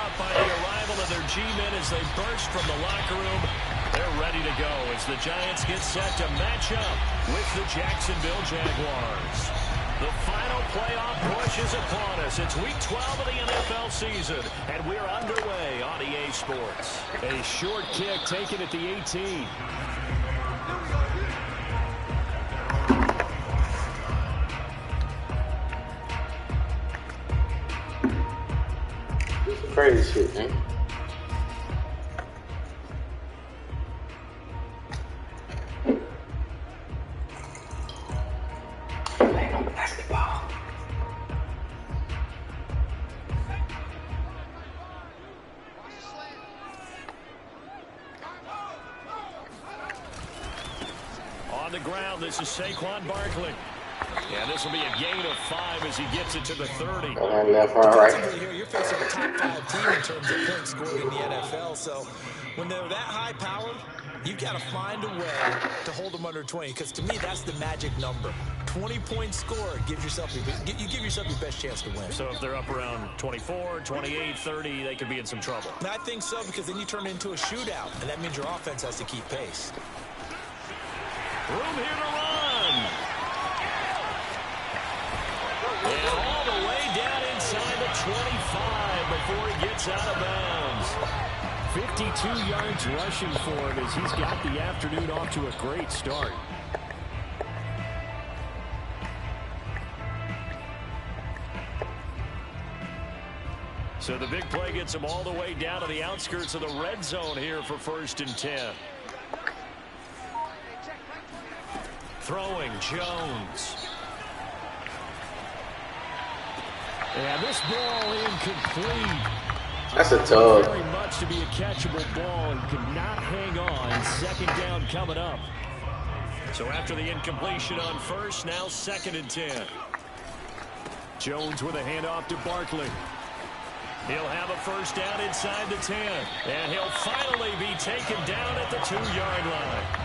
off by the arrival of their G-men as they burst from the locker room. They're ready to go as the Giants get set to match up with the Jacksonville Jaguars. The final playoff push is upon us. It's Week 12 of the NFL season, and we're underway on EA Sports. A short kick taken at the 18. Crazy shit, man. Ain't no basketball. On the ground, this is Saquon Barkley. Yeah, this will be a gain of 5 as he gets it to the 30. Left, all right. Here, you're facing a top 5 team in terms of points scored in the NFL. So when they're that high-powered, you've got to find a way to hold them under 20. Because to me, that's the magic number. 20-point score gives yourself you give yourself your best chance to win. So if they're up around 24, 28, 30, they could be in some trouble. And I think so, because then you turn it into a shootout, and that means your offense has to keep pace. Room here to run. And all the way down inside the 25 before he gets out of bounds. 52 yards rushing for him as he's got the afternoon off to a great start. So the big play gets him all the way down to the outskirts of the red zone here for 1st and 10. Throwing, Jones. And this ball incomplete. That's a tough. Very much to be a catchable ball and could not hang on. 2nd down coming up. So after the incompletion on 1st, now 2nd and 10. Jones with a handoff to Barkley. He'll have a 1st down inside the 10. And he'll finally be taken down at the 2-yard line.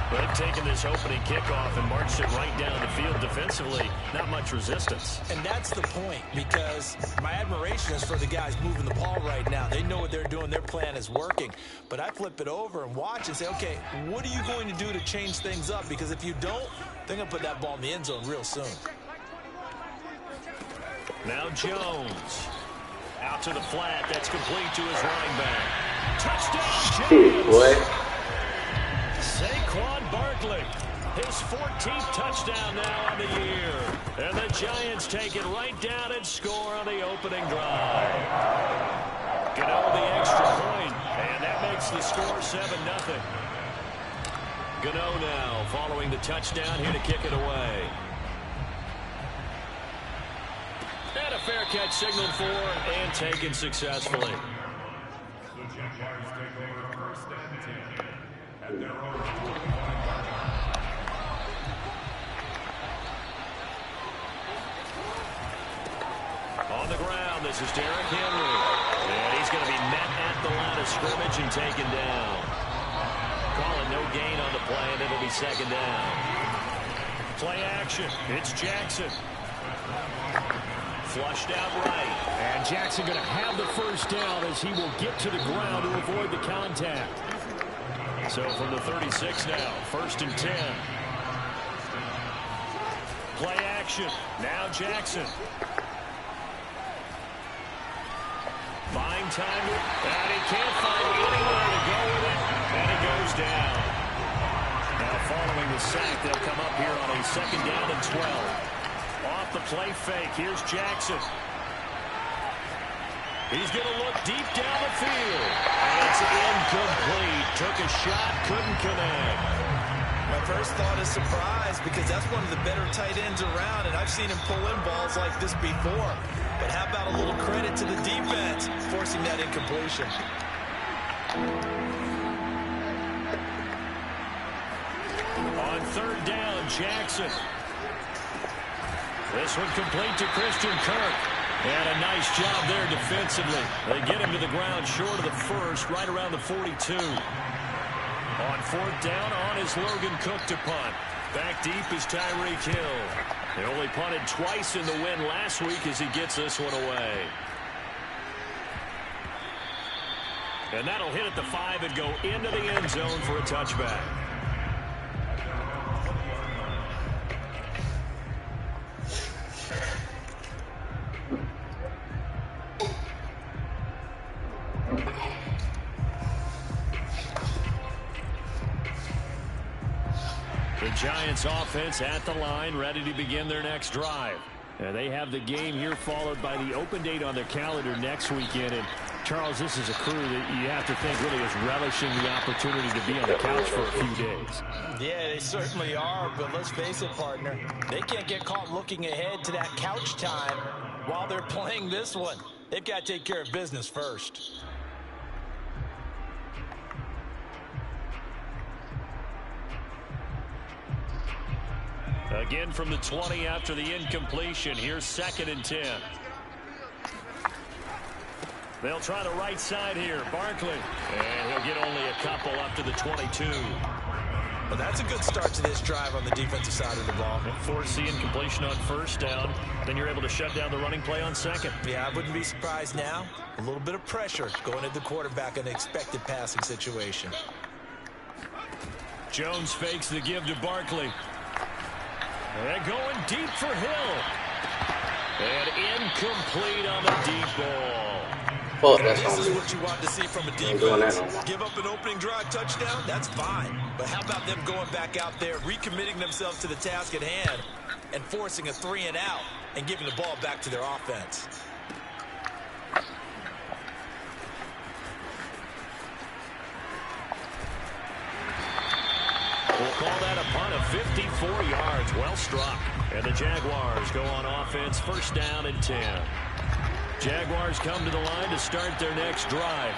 They've taken this opening kickoff and marched it right down the field defensively. Not much resistance. And that's the point, because my admiration is for the guys moving the ball right now. They know what they're doing. Their plan is working. But I flip it over and watch and say, okay, what are you going to do to change things up? Because if you don't, they're going to put that ball in the end zone real soon. Now Jones. Out to the flat. That's complete to his running back. Touchdown, James. What? Saquon Barkley, his 14th touchdown now on the year. And the Giants take it right down and score on the opening drive. Gano the extra point, and that makes the score 7-0. Gano now following the touchdown here to kick it away. And a fair catch signaled for and taken successfully. The Jaguars take over 1st and 10 at their own 25. On the ground, this is Derrick Henry. And he's going to be met at the line of scrimmage and taken down. Calling no gain on the play, and it'll be 2nd down. Play action. It's Jackson. Flushed out right. And Jackson going to have the 1st down as he will get to the ground to avoid the contact. So from the 36 now, 1st and 10. Play action. Now Jackson. Find time. And he can't find anywhere to go with it. And it goes down. Now following the sack, they'll come up here on a 2nd down and 12. Off the play fake. Here's Jackson. He's going to look deep down the field. And it's incomplete. Took a shot, couldn't connect. My first thought is surprise, because that's one of the better tight ends around, and I've seen him pull in balls like this before. But how about a little credit to the defense forcing that incompletion? On 3rd down, Jackson. This one complete to Christian Kirk. And a nice job there defensively. They get him to the ground short of the 1st, right around the 42. On 4th down, on is Logan Cook to punt. Back deep is Tyreek Hill. They only punted twice in the win last week as he gets this one away. And that'll hit at the 5 and go into the end zone for a touchback. The Giants offense at the line, ready to begin their next drive. And they have the game here followed by the open date on their calendar next weekend. And Charles, this is a crew that you have to think really is relishing the opportunity to be on the couch for a few days. Yeah, they certainly are, but let's face it, partner. They can't get caught looking ahead to that couch time while they're playing this one. They've got to take care of business first. Again from the 20 after the incompletion. Here's 2nd and 10. They'll try the right side here. Barkley. And he'll get only a couple up to the 22. Well, that's a good start to this drive on the defensive side of the ball. And force the incompletion on 1st down. Then you're able to shut down the running play on 2nd. Yeah, I wouldn't be surprised now. A little bit of pressure going at the quarterback in an expected passing situation. Jones fakes the give to Barkley. And going deep for Hill. And incomplete on the deep ball. Fuck, that's This is on me. what you want to see from a Ain't doing that defense. no more. Give up an opening drive touchdown, that's fine. But how about them going back out there, recommitting themselves to the task at hand, and forcing a 3-and-out and giving the ball back to their offense? We'll call that a punt of 54 yards. Well struck. And the Jaguars go on offense, 1st down and 10. Jaguars come to the line to start their next drive.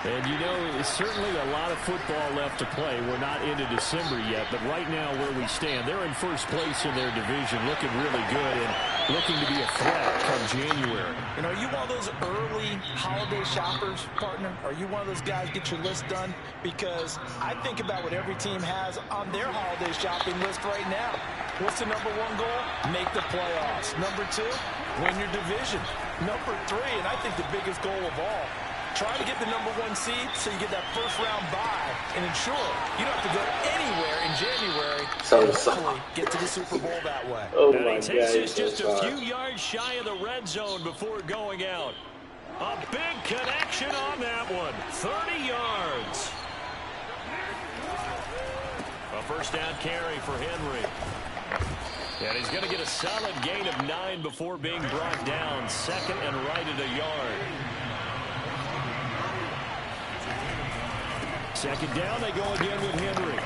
And, you know, certainly a lot of football left to play. We're not into December yet, but right now where we stand, they're in 1st place in their division, looking really good and looking to be a threat come January. And are you one of those early holiday shoppers, partner? Are you one of those guys get your list done? Because I think about what every team has on their holiday shopping list right now. What's the number 1 goal? Make the playoffs. Number 2, win your division. Number 3, and I think the biggest goal of all, try to get the number 1 seed so you get that 1st-round bye and ensure you don't have to go anywhere in January and hopefully get to the Super Bowl that way. Oh And my he God, takes he's us so just a sorry. few yards shy of the red zone before going out. A big connection on that one. 30 yards. A 1st down carry for Henry. And he's going to get a solid gain of 9 before being brought down. 2nd and right at a yard. 2nd down, they go again with Henry.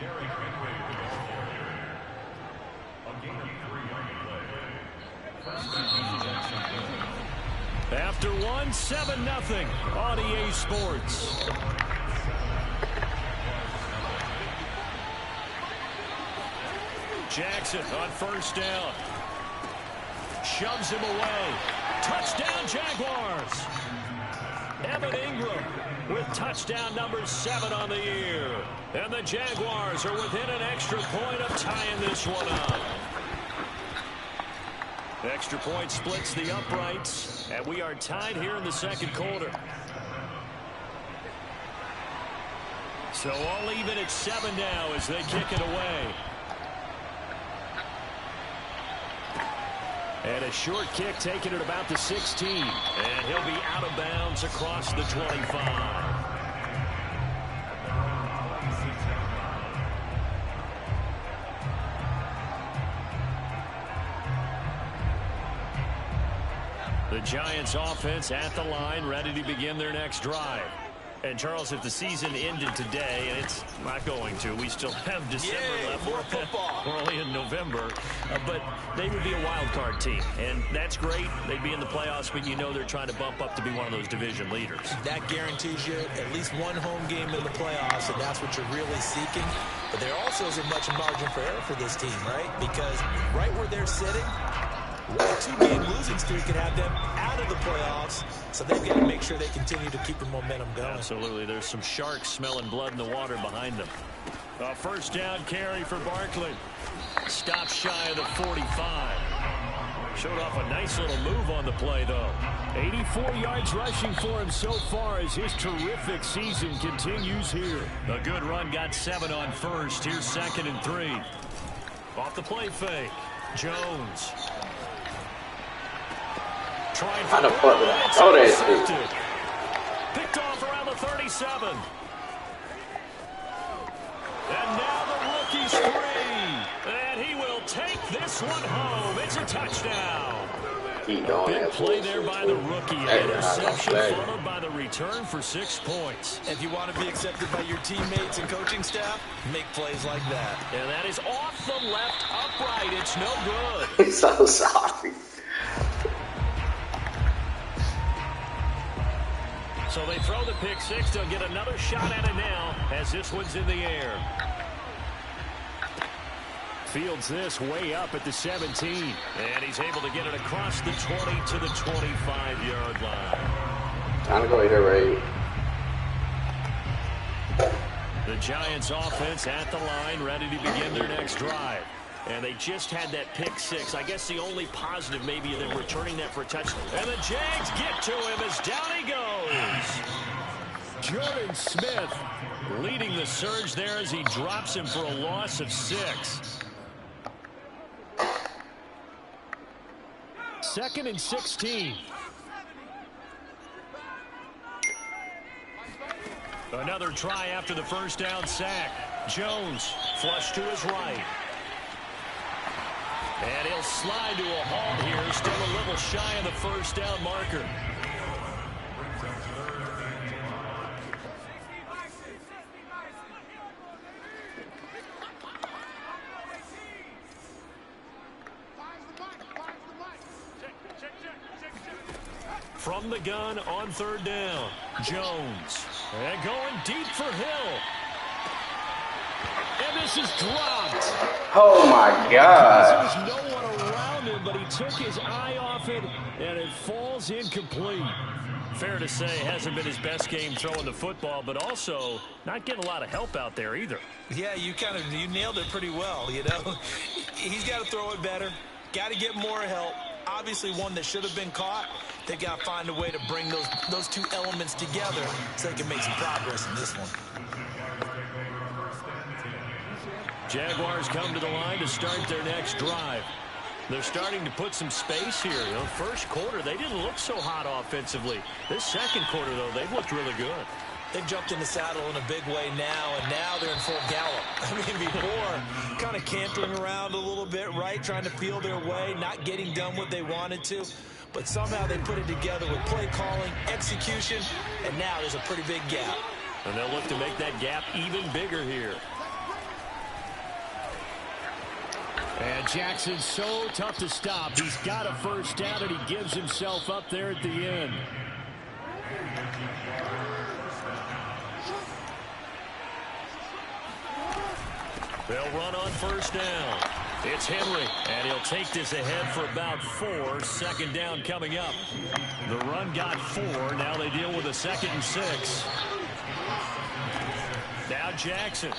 Derrick Henry with the ball carrier. A gain of 3 on the play. 1st down. After 1, 7-0 on EA Sports. Jackson on 1st down. Shoves him away. Touchdown, Jaguars. Evan Ingram with touchdown number 7 on the year. And the Jaguars are within an extra point of tying this one up. Extra point splits the uprights, and we are tied here in the 2nd quarter. So all even at 7 now as they kick it away. And a short kick taken at about the 16. And he'll be out of bounds across the 25. The Giants offense at the line, ready to begin their next drive. And, Charles, if the season ended today, and it's not going to, we still have December left. More football. We're only in November. But they would be a wild card team. And that's great. They'd be in the playoffs, but you know they're trying to bump up to be one of those division leaders. That guarantees you at least 1 home game in the playoffs, and that's what you're really seeking. But there also isn't much margin for error for this team, right? Because right where they're sitting, a 2-game losing streak could have them out of the playoffs, so they've got to make sure they continue to keep the momentum going. Absolutely. There's some sharks smelling blood in the water behind them. A 1st down carry for Barkley. Stop shy of the 45. Showed off a nice little move on the play, though. 84 yards rushing for him so far as his terrific season continues here. A good run, got 7 on first. Here's 2nd and 3. Off the play fake. Jones. Trying How for the fuck did I throw that intercepted. Picked off around the 37. And now the rookie's free. And he will take this one home. It's a touchdown. Big play there by the rookie. An interception followed by the return for 6 points. If you want to be accepted by your teammates and coaching staff, make plays like that. And that is off the left upright. It's no good. I'm so sorry. So they throw the pick 6. They'll get another shot at it now as this one's in the air. Fields this way up at the 17. And he's able to get it across the 20 to the 25-yard line. Time to go here, Ray. The Giants offense at the line, ready to begin their next drive. And they just had that pick 6. I guess the only positive maybe of them returning that for a touchdown. And the Jags get to him as down he goes. Jordan Smith leading the surge there as he drops him for a loss of 6. 2nd and 16. Another try after the first down sack. Jones flush to his right. And he'll slide to a halt here. Still a little shy of the first down marker. From the gun on 3rd down. Jones. And going deep for Hill. And this is dropped. Oh my God. There's no one around him, but he took his eye off it, and it falls incomplete. Fair to say, hasn't been his best game throwing the football, but also not getting a lot of help out there either. Yeah, you nailed it pretty well, you know. He's got to throw it better. Got to get more help. Obviously one that should have been caught. They've got to find a way to bring those two elements together so they can make some progress in this one. Jaguars come to the line to start their next drive. They're starting to put some space here. You know, first quarter, they didn't look so hot offensively. This second quarter, though, they've looked really good. They've jumped in the saddle in a big way now, and now they're in full gallop. I mean, before, kind of cantering around a little bit, right, trying to feel their way, not getting done what they wanted to. But somehow they put it together with play calling, execution, and now there's a pretty big gap. And they'll look to make that gap even bigger here. And Jackson's so tough to stop. He's got a first down, and he gives himself up there at the end. They'll run on first down. It's Henry, and he'll take this ahead for about 4. 2nd down coming up. The run got 4. Now they deal with a 2nd and 6. Now Jackson.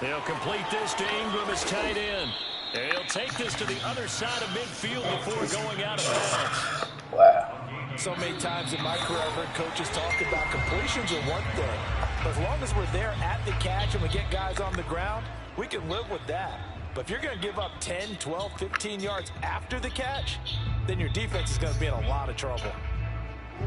He'll complete this to Ingram as tight end. And he'll take this to the other side of midfield before going out of bounds. Wow. So many times in my career, I've heard coaches talk about completions are one thing. But as long as we're there at the catch and we get guys on the ground, we can live with that. But if you're going to give up 10, 12, 15 yards after the catch, then your defense is going to be in a lot of trouble.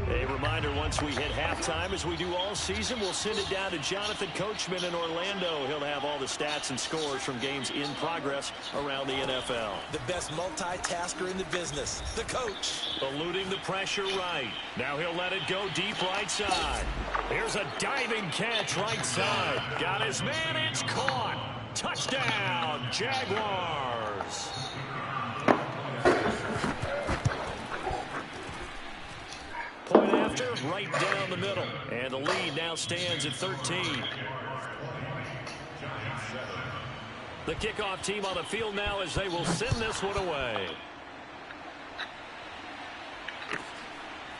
A reminder, once we hit halftime, as we do all season, we'll send it down to Jonathan Coachman in Orlando. He'll have all the stats and scores from games in progress around the NFL. The best multitasker in the business, the coach. Eluding the pressure right. Now he'll let it go deep right side. Here's a diving catch right side. Got his man, it's caught. Touchdown, Jaguars. Point after, right down the middle. And the lead now stands at 13. The kickoff team on the field now as they will send this one away.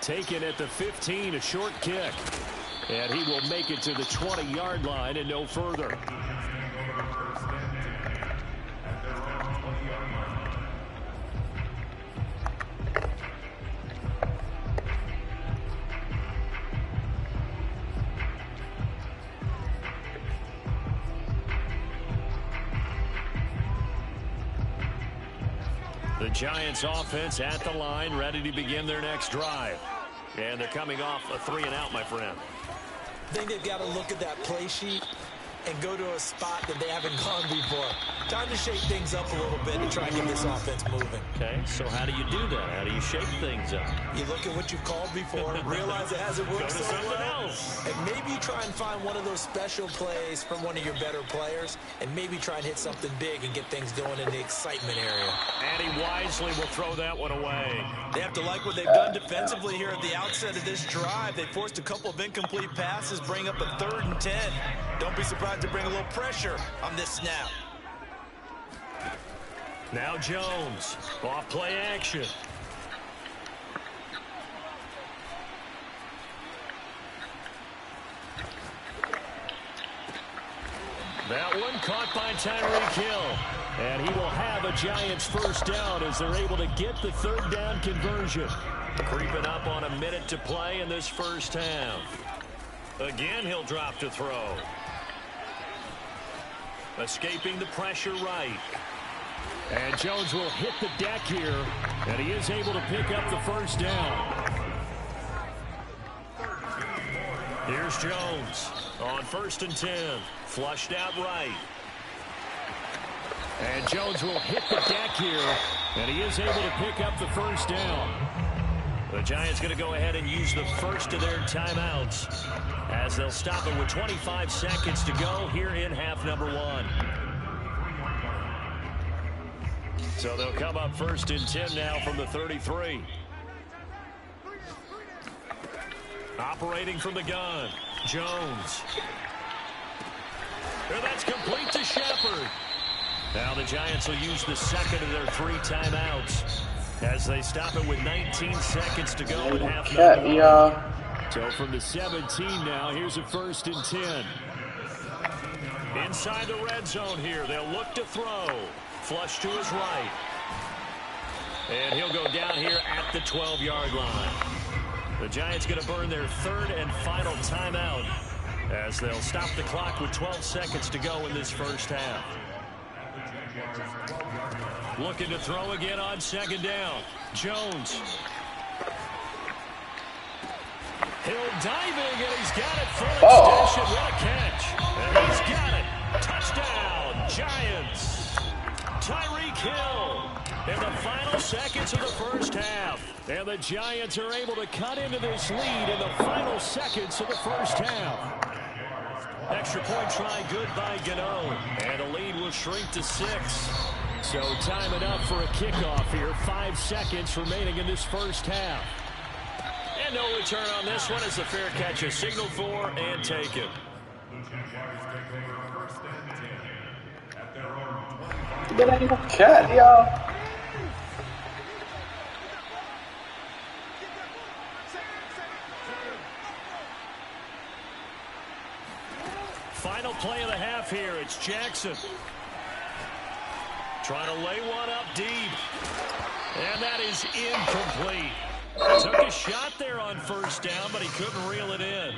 Taken at the 15, a short kick. And he will make it to the 20-yard line and no further. The Giants offense at the line, ready to begin their next drive. And they're coming off a 3-and-out, my friend. I think they've got to look at that play sheet and go to a spot that they haven't gone before. Time to shake things up a little bit and try and get this offense moving. Okay, so how do you do that? How do you shake things up? You look at what you've called before, realize it hasn't worked so well, and maybe you try and find one of those special plays from one of your better players, and maybe try and hit something big and get things going in the excitement area. And he wisely will throw that one away. They have to like what they've done defensively here at the outset of this drive. They forced a couple of incomplete passes, bring up a 3rd and 10. Don't be surprised to bring a little pressure on this snap. Now Jones, off play action. That one caught by Tyreek Hill. And he will have a Giants first down as they're able to get the 3rd down conversion. Creeping up on a minute to play in this first half. Again, he'll drop to throw. Escaping the pressure right. And Jones will hit the deck here, and he is able to pick up the first down. Here's Jones on 1st and 10. Flushed out right. And Jones will hit the deck here, and he is able to pick up the first down. The Giants going to go ahead and use the first of their timeouts as they'll stop it with 25 seconds to go here in half number 1. So they'll come up 1st and 10 now from the 33. Operating from the gun, Jones. And that's complete to Shepard. Now the Giants will use the second of their 3 timeouts as they stop it with 19 seconds to go in half number 1. So from the 17 now, here's a 1st and 10. Inside the red zone here, they'll look to throw. Flush to his right. And he'll go down here at the 12-yard line. The Giants going to burn their 3rd and final timeout as they'll stop the clock with 12 seconds to go in this first half. Looking to throw again on 2nd down. Jones. Hill diving, and he's got it full extension. What a catch. And he's got it. Touchdown, Giants. Tyreek Hill in the final seconds of the first half. And the Giants are able to cut into this lead in the final seconds of the first half. Extra point try good by Gano. And the lead will shrink to 6. So time it up for a kickoff here. 5 seconds remaining in this first half. And no return on this one as the fair catch is signaled for and taken. That ain't no cat, y'all. Final play of the half here. It's Jackson. Trying to lay one up deep. And that is incomplete. Took a shot there on 1st down, but he couldn't reel it in.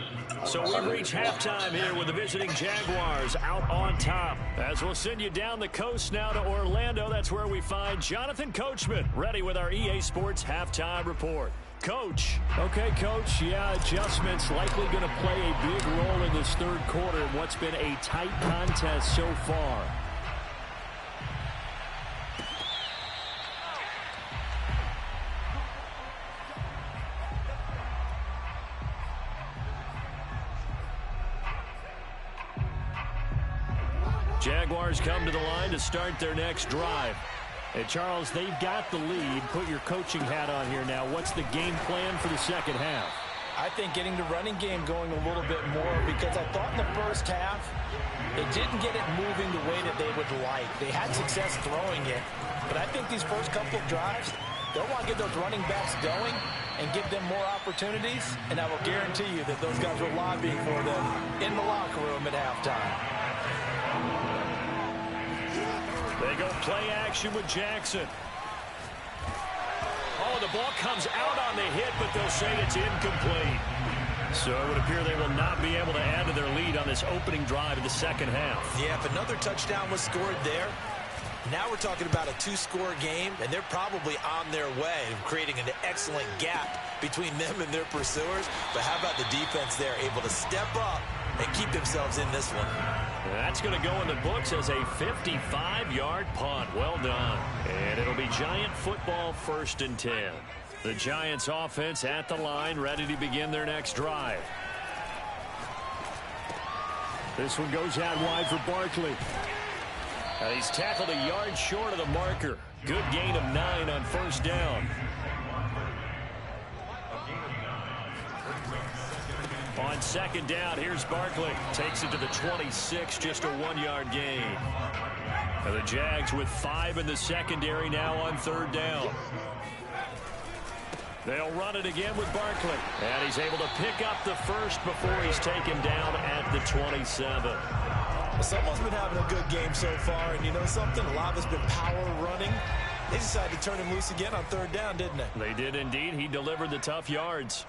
So we reach halftime here with the visiting Jaguars out on top. As we'll send you down the coast now to Orlando. That's where we find Jonathan Coachman ready with our EA Sports halftime report. Coach. Okay, Coach. Yeah, adjustments likely going to play a big role in this 3rd quarter in what's been a tight contest so far. Jaguars come to the line to start their next drive. Hey, Charles, they've got the lead. Put your coaching hat on here now. What's the game plan for the second half? I think getting the running game going a little bit more, because I thought in the first half they didn't get it moving the way that they would like. They had success throwing it, but I think these first couple of drives, they'll want to get those running backs going and give them more opportunities, and I will guarantee you that those guys were lobbying for them in the locker room at halftime. They go play action with Jackson. Oh, the ball comes out on the hit, but they'll say it's incomplete. So it would appear they will not be able to add to their lead on this opening drive of the second half. Yeah, if another touchdown was scored there, Now we're talking about a 2-score game, and they're probably on their way of creating an excellent gap between them and their pursuers. But how about the defense there, able to step up and keep themselves in this one? That's going to go in the books as a 55-yard punt. Well done. And it'll be Giant football, 1st and 10. The Giants offense at the line, ready to begin their next drive. This one goes out wide for Barkley. He's tackled a yard short of the marker. Good gain of 9 on 1st down. On 2nd down, here's Barkley. Takes it to the 26, just a 1-yard gain. And the Jags with 5 in the secondary now on 3rd down. They'll run it again with Barkley. And he's able to pick up the first before he's taken down at the 27. Someone's been having a good game so far, and you know something? A lot has been power running. They decided to turn him loose again on 3rd down, didn't they? They did indeed. He delivered the tough yards.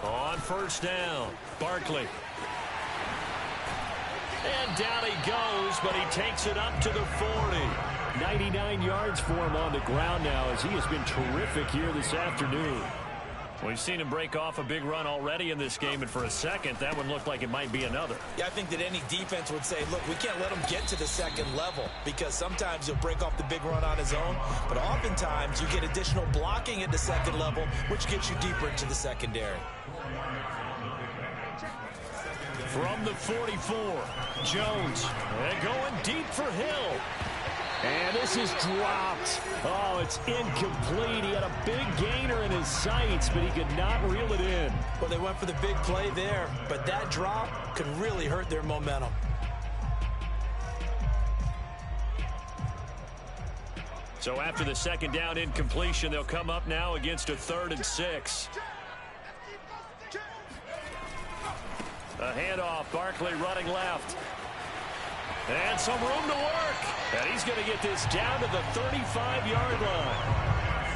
On 1st down, Barkley. And down he goes, but he takes it up to the 40. 99 yards for him on the ground now, as he has been terrific here this afternoon. We've seen him break off a big run already in this game, and for a second, that one looked like it might be another. Yeah, I think that any defense would say, look, we can't let him get to the 2nd level, because sometimes he'll break off the big run on his own, but oftentimes you get additional blocking at the 2nd level, which gets you deeper into the secondary. From the 44, Jones. And going deep for Hill. And this is dropped. Oh, it's incomplete. He had a big gainer in his sights, but he could not reel it in. Well, they went for the big play there, but that drop could really hurt their momentum. So after the 2nd down incompletion, they'll come up now against a 3rd and 6. A handoff, Barkley running left. And some room to work. And he's going to get this down to the 35-yard line.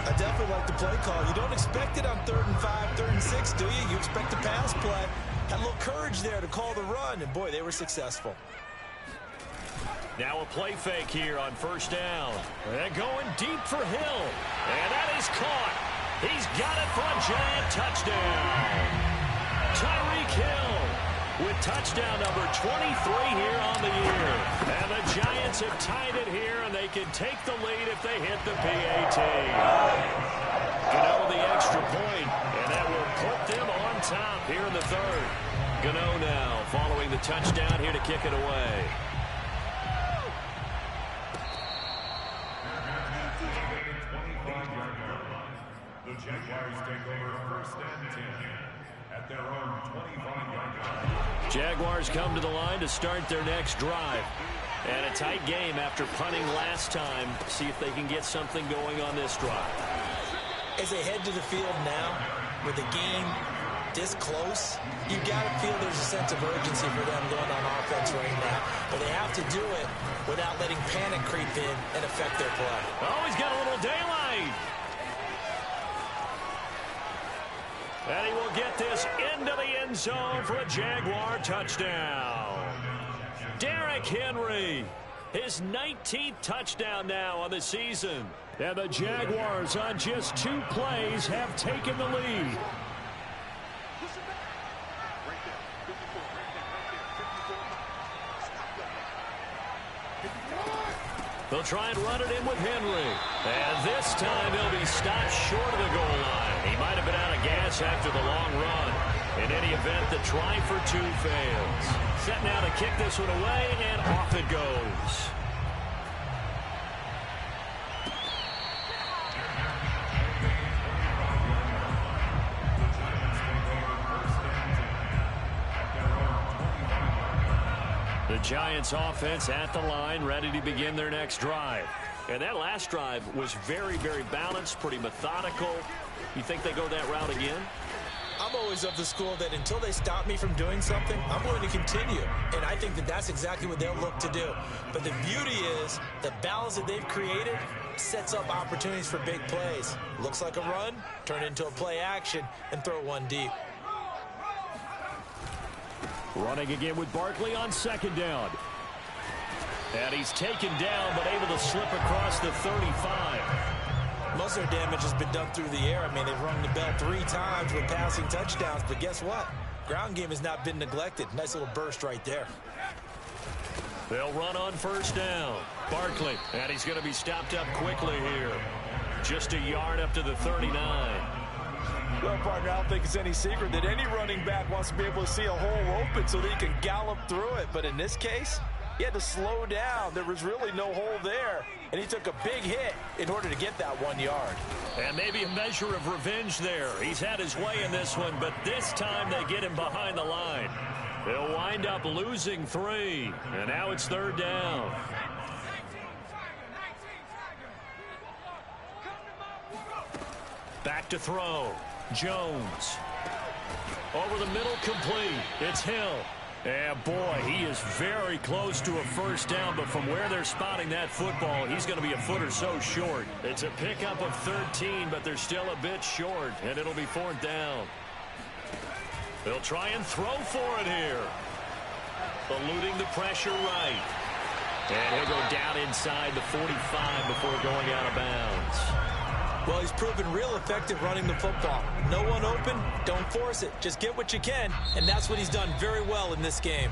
I definitely like the play call. You don't expect it on 3rd and 5, 3rd and 6, do you? You expect a pass play. Had a little courage there to call the run, and boy, they were successful. Now a play fake here on 1st down. And going deep for Hill. And that is caught. He's got it for a Giant touchdown. Tyreek Hill with touchdown number 23 here on the year. And the Giants have tied it here, and they can take the lead if they hit the PAT. Gano the extra point, and that will put them on top here in the 3rd. Gano now following the touchdown here to kick it away. The Jaguars take over 1st and 10 at their own 25-yard line. Jaguars come to the line to start their next drive. And a tight game after punting last time. See if they can get something going on this drive. As they head to the field now, with the game this close, you've got to feel there's a sense of urgency for them going on offense right now. But they have to do it without letting panic creep in and affect their play. Oh, he's got a little daylight. And he will get this into the end zone for a Jaguar touchdown. Derrick Henry, his 19th touchdown now on the season. And the Jaguars on just 2 plays have taken the lead. They'll try and run it in with Henry. And this time he'll be stopped short of the goal line. He might have been out of gas after the long run. In any event, the try for 2 fails. Set now to kick this one away, and off it goes. The Giants offense at the line, ready to begin their next drive. And that last drive was very, very balanced, pretty methodical. You think they go that route again? I'm always of the school that until they stop me from doing something, I'm going to continue. And I think that that's exactly what they'll look to do. But the beauty is the balance that they've created sets up opportunities for big plays. Looks like a run, turn into a play action, and throw one deep. Running again with Barkley on 2nd down. And he's taken down, but able to slip across the 35. Most of their damage has been done through the air. I mean, they've rung the bell 3 times with passing touchdowns, but guess what? Ground game has not been neglected. Nice little burst right there. They'll run on first down. Barkley, and he's going to be stopped up quickly here. Just a yard up to the 39. Well, partner, I don't think it's any secret that any running back wants to be able to see a hole open so that he can gallop through it. But in this case, he had to slow down. There was really no hole there, and he took a big hit in order to get that 1 yard. And maybe a measure of revenge there. He's had his way in this one, but this time they get him behind the line. They'll wind up losing 3, and now it's third down. Back to throw. Jones. Over the middle, complete. It's Hill. And boy, he is very close to a first down, but from where they're spotting that football, he's going to be a foot or so short. It's a pickup of 13, but they're still a bit short, and it'll be fourth down. They'll try and throw for it here. Eluding the pressure right. And he'll go down inside the 45 before going out of bounds. Well, he's proven real effective running the football. No one open, don't force it. Just get what you can, and that's what he's done very well in this game.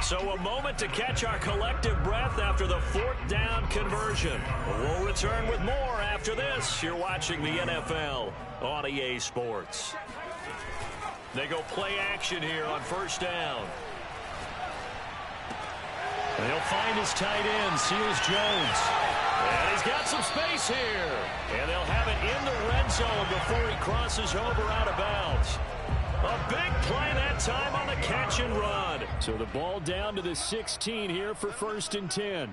So a moment to catch our collective breath after the fourth down conversion. We'll return with more after this. You're watching the NFL on EA Sports. They go play action here on first down. And he'll find his tight end, Seals Jones. And he's got some space here. And they'll have it in the red zone before he crosses over out of bounds. A big play that time on the catch and run. So the ball down to the 16 here for first and 10.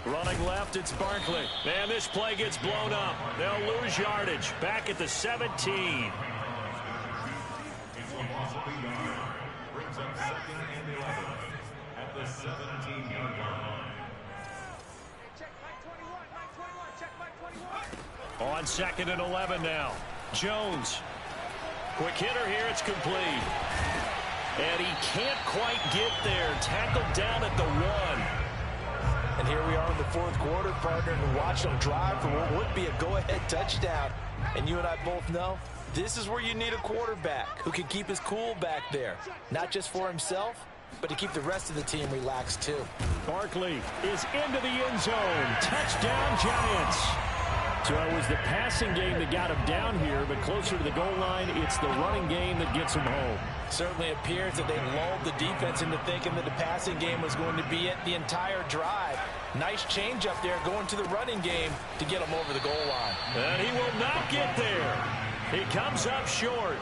Running left, it's Barkley. And this play gets blown up. They'll lose yardage. Back at the 17. Brings up 2nd and 11 at the 17-yard line. On 2nd and 11 now. Jones. Quick hitter here. It's complete. And he can't quite get there. Tackled down at the 1. And here we are in the fourth quarter, partner, and watch them drive for what would be a go-ahead touchdown. And you and I both know this is where you need a quarterback who can keep his cool back there. Not just for himself, but to keep the rest of the team relaxed too. Barkley is into the end zone. Touchdown, Giants. So it was the passing game that got him down here, but closer to the goal line, it's the running game that gets him home. Certainly appears that they lulled the defense into thinking that the passing game was going to be it the entire drive. Nice change up there going to the running game to get him over the goal line. And he will not get there. He comes up short.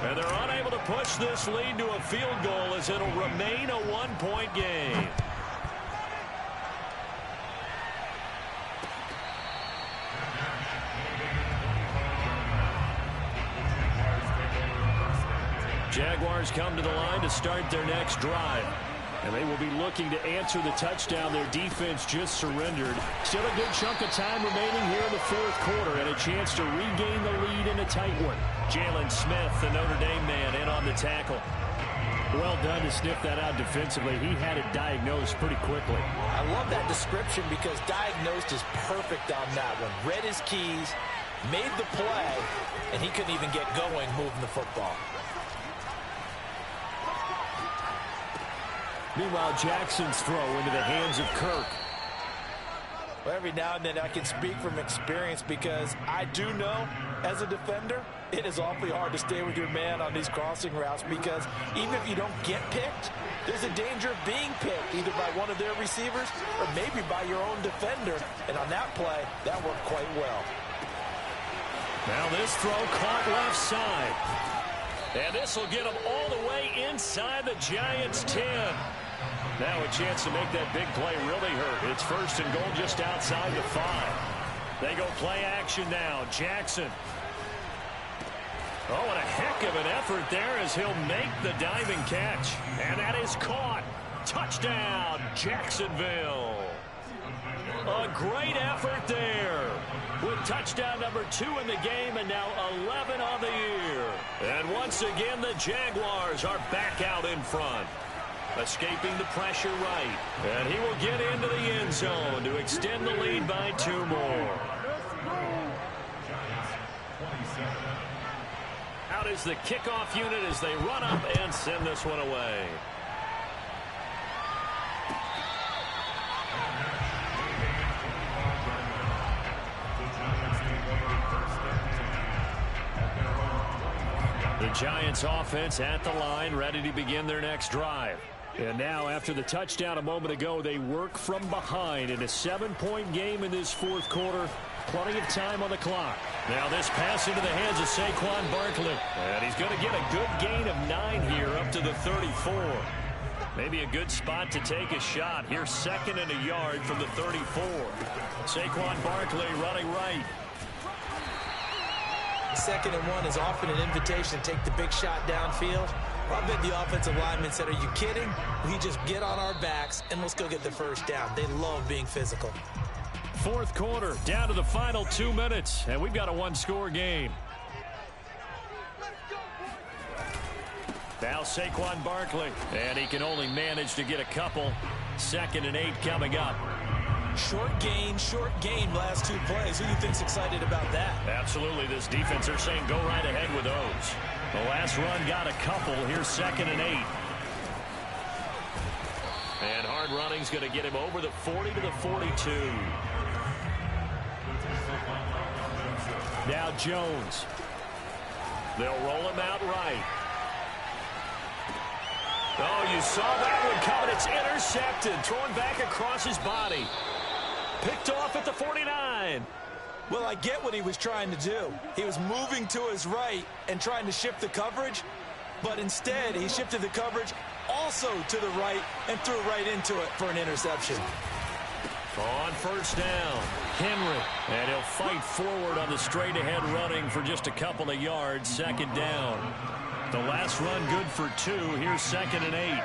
And they're unable to push this lead to a field goal as it'll remain a one-point game. Jaguars come to the line to start their next drive. And they will be looking to answer the touchdown their defense just surrendered. Still a good chunk of time remaining here in the fourth quarter and a chance to regain the lead in a tight one. Jalen Smith, the Notre Dame man, in on the tackle. Well done to sniff that out defensively. He had it diagnosed pretty quickly. I love that description because diagnosed is perfect on that one. Read his keys, made the play, and he couldn't even get going moving the football. Meanwhile, Jackson's throw into the hands of Kirk. Well, every now and then I can speak from experience because I do know, as a defender, it is awfully hard to stay with your man on these crossing routes because even if you don't get picked, there's a danger of being picked either by one of their receivers or maybe by your own defender. And on that play, that worked quite well. Now this throw caught left side. And this will get them all the way inside the Giants' 10. Now a chance to make that big play really hurt. It's first and goal just outside the 5. They go play action now. Jackson. Oh, and a heck of an effort there as he'll make the diving catch. And that is caught. Touchdown, Jacksonville. A great effort there. With touchdown number 2 in the game and now 11 on the year. And once again, the Jaguars are back out in front. Escaping the pressure right. And he will get into the end zone to extend the lead by 2 more. Out is the kickoff unit as they run up and send this one away. The Giants offense at the line, ready to begin their next drive. And now, after the touchdown a moment ago, they work from behind in a 7-point game in this fourth quarter. Plenty of time on the clock. Now this pass into the hands of Saquon Barkley. And he's going to get a good gain of 9 here up to the 34. Maybe a good spot to take a shot. Here's 2nd and a yard from the 34. Saquon Barkley running right. 2nd and 1 is often an invitation to take the big shot downfield. I bet the offensive lineman said, are you kidding? We just get on our backs and let's go get the first down. They love being physical. Fourth quarter, down to the final 2 minutes, and we've got a 1-score game. Now Saquon Barkley, and he can only manage to get a couple. 2nd and 8 coming up. Short gain last 2 plays. Who do you think's excited about that? Absolutely. This defense, they're saying go right ahead with those. The last run got a couple. Here's 2nd and 8. And hard running's going to get him over the 40 to the 42. Now Jones. They'll roll him out right. Oh, you saw that one coming. It's intercepted. Thrown back across his body. Picked off at the 49. Well, I get what he was trying to do. He was moving to his right and trying to shift the coverage, but instead he shifted the coverage also to the right and threw right into it for an interception. On first down, Henry. And he'll fight forward on the straight-ahead running for just a couple of yards. 2nd down. The last run good for 2. Here's 2nd and 8.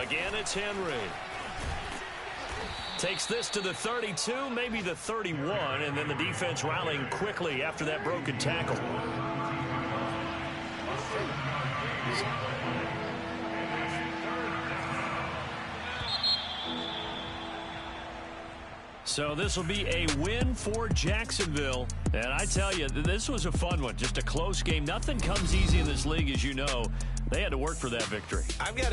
Again, it's Henry. Takes this to the 32, maybe the 31, and then the defense rallying quickly after that broken tackle. So this will be a win for Jacksonville. And I tell you, this was a fun one. Just a close game. Nothing comes easy in this league, as you know. They had to work for that victory. I've got to